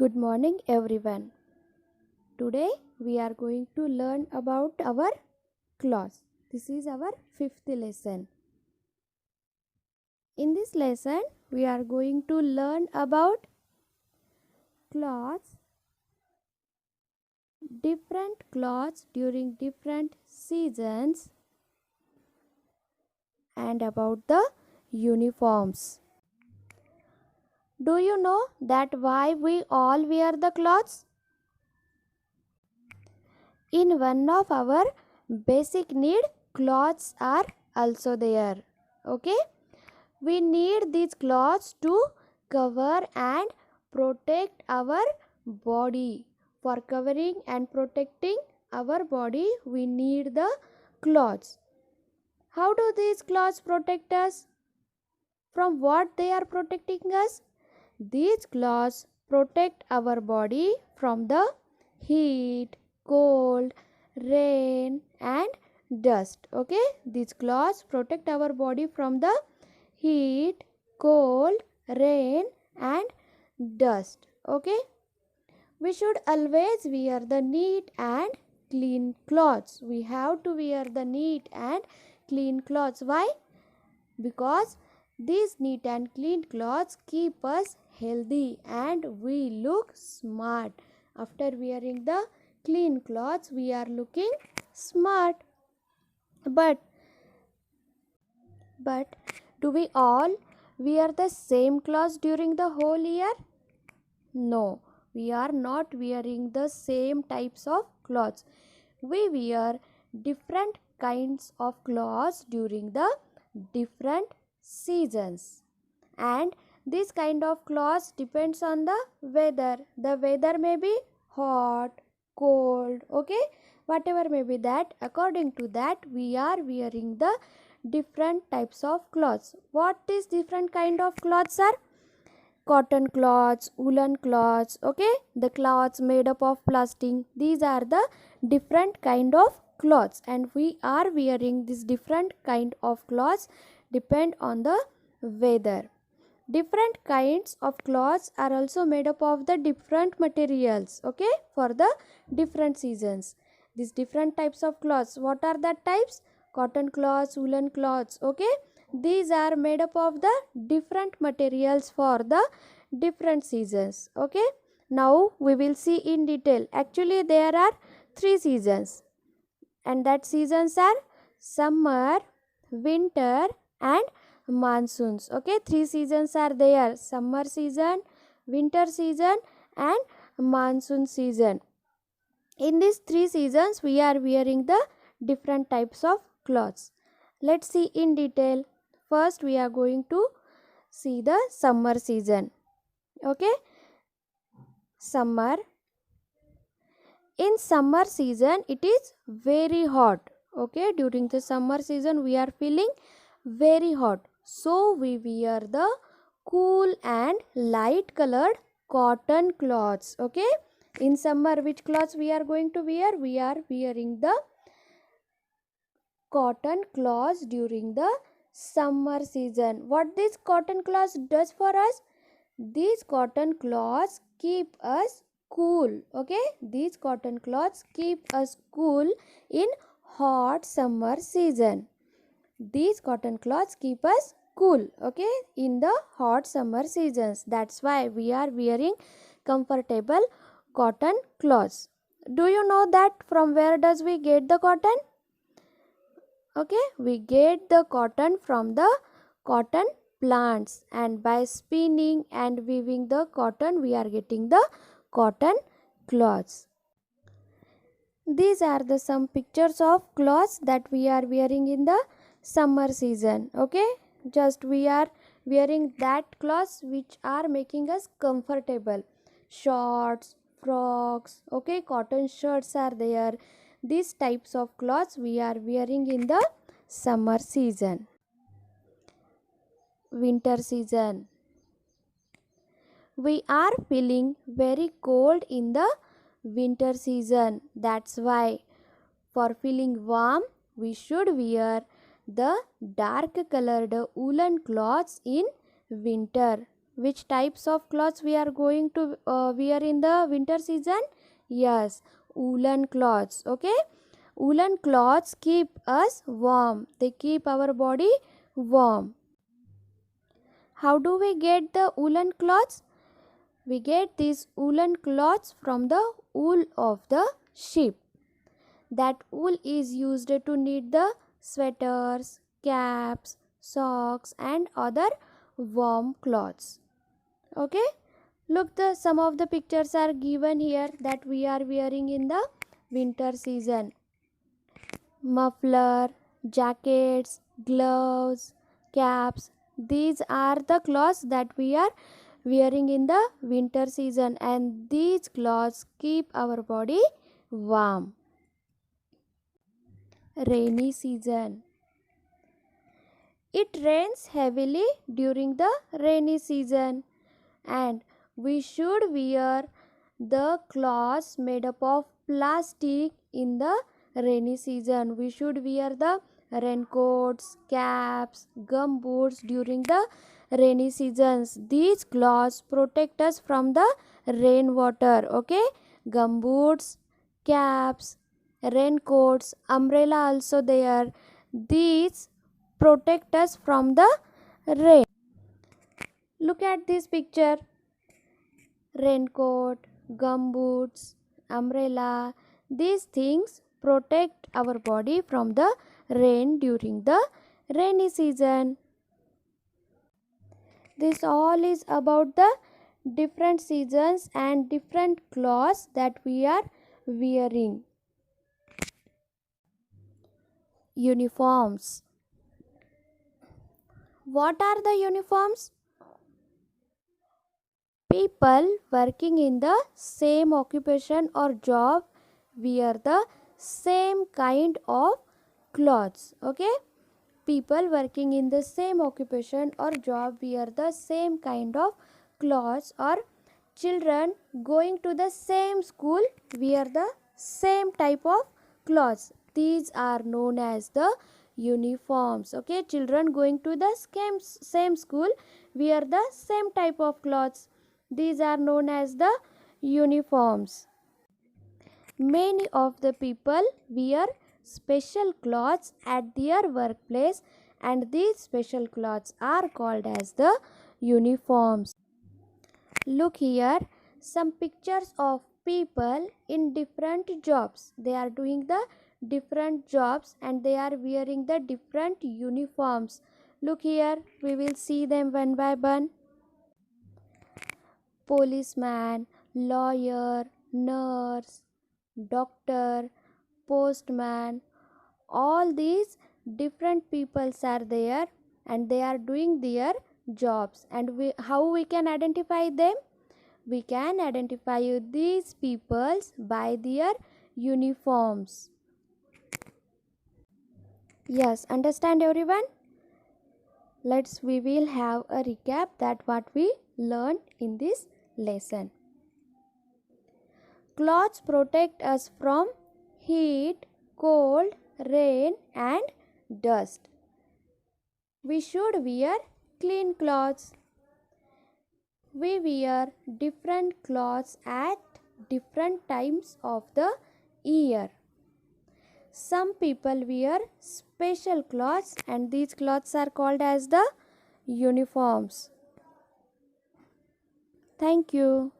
Good morning, everyone. Today we are going to learn about our clothes. This is our fifth lesson. In this lesson, we are going to learn about clothes, different clothes during different seasons, and about the uniforms. Do you know that why we all wear the clothes? In one of our basic need, clothes are also there. Okay, we need these clothes to cover and protect our body. For covering and protecting our body, we need the clothes. How do these clothes protect us? From what they are protecting us? These clothes protect our body from the heat, cold, rain and dust. Okay, these clothes protect our body from the heat, cold, rain and dust. Okay, we should always wear the neat and clean clothes. We have to wear the neat and clean clothes. Why? Because these neat and clean clothes keep us healthy and we look smart. After wearing the clean clothes, we are looking smart. But but do we all wear the same clothes during the whole year? No, we are not wearing the same types of clothes. We wear different kinds of clothes during the different seasons. And this kind of clothes depends on the weather may be hot, cold, okay, whatever may be that, according to that we are wearing the different types of clothes. What is different kind of clothes are? Cotton cloths, woolen cloths, okay, the cloths made up of plastic. These are the different kind of clothes and we are wearing this different kind of clothes depend on the weather. Different kinds of cloths are also made up of the different materials, okay, for the different seasons. These different types of cloths, what are the types? Cotton cloths, woolen cloths, okay, these are made up of the different materials for the different seasons. Okay, now we will see in detail. Actually there are three seasons and that seasons are summer, winter and monsoons. Okay, three seasons are there: summer season, winter season and monsoon season. In these three seasons we are wearing the different types of clothes. Let's see in detail. First we are going to see the summer season. Okay, summer. In summer season it is very hot. Okay, during the summer season we are feeling very hot, so we wear the cool and light colored cotton cloths. Okay, in summer which cloths we are going to wear? We are wearing the cotton cloths during the summer season. What this cotton cloths does for us? These cotton cloths keep us cool. Okay, these cotton cloths keep us cool in hot summer season. These cotton cloths keep us cool, okay, in the hot summer seasons. That's why we are wearing comfortable cotton cloths. Do you know that from where does we get the cotton? Okay, we get the cotton from the cotton plants, and by spinning and weaving the cotton we are getting the cotton cloths. These are the some pictures of clothes that we are wearing in the summer season. Okay, just we are wearing that clothes which are making us comfortable. Shorts, frocks, okay, cotton shirts are there. These types of clothes we are wearing in the summer season. Winter season, we are feeling very cold in the winter season. That's why for feeling warm we should wear the dark colored woolen cloths in winter. Which types of clothes we are going to wear in the winter season? Yes, woolen clothes. Okay, woolen clothes keep us warm. They keep our body warm. How do we get the woolen clothes? We get these woolen cloths from the wool of the sheep. That wool is used to knit the sweaters, caps, socks and other warm clothes. Okay, look, the some of the pictures are given here that we are wearing in the winter season. Muffler, jackets, gloves, caps, these are the clothes that we are wearing in the winter season, and these clothes keep our body warm. Rainy season. It rains heavily during the rainy season, and we should wear the cloths made up of plastic in the rainy season. We should wear the raincoats, caps, gum boots during the rainy seasons. These cloths protect us from the rainwater. Okay, gum boots, caps, raincoats, umbrella also there. These protect us from the rain. Look at this picture. Raincoat, gum boots, umbrella, these things protect our body from the rain during the rainy season. This all is about the different seasons and different clothes that we are wearing. Uniforms. What are the uniforms? People working in the same occupation or job wear the same kind of clothes. Okay, people working in the same occupation or job wear the same kind of clothes, or children going to the same school wear the same type of clothes. These are known as the uniforms. Okay, children going to the same school wear the same type of clothes. These are known as the uniforms. Many of the people wear special clothes at their workplace, and these special clothes are called as the uniforms. Look here, some pictures of people in different jobs. They are doing the different jobs and they are wearing the different uniforms. Look here, we will see them one by one. Policeman, lawyer, nurse, doctor, postman, all these different peoples are there and they are doing their jobs. And how we can identify them? We can identify these peoples by their uniforms. Yes, understand everyone? We will have a recap that what we learned in this lesson. Clothes protect us from heat, cold, rain and dust. We should wear clean clothes. We wear different clothes at different times of the year. Some people wear special clothes and these clothes are called as the uniforms. Thank you.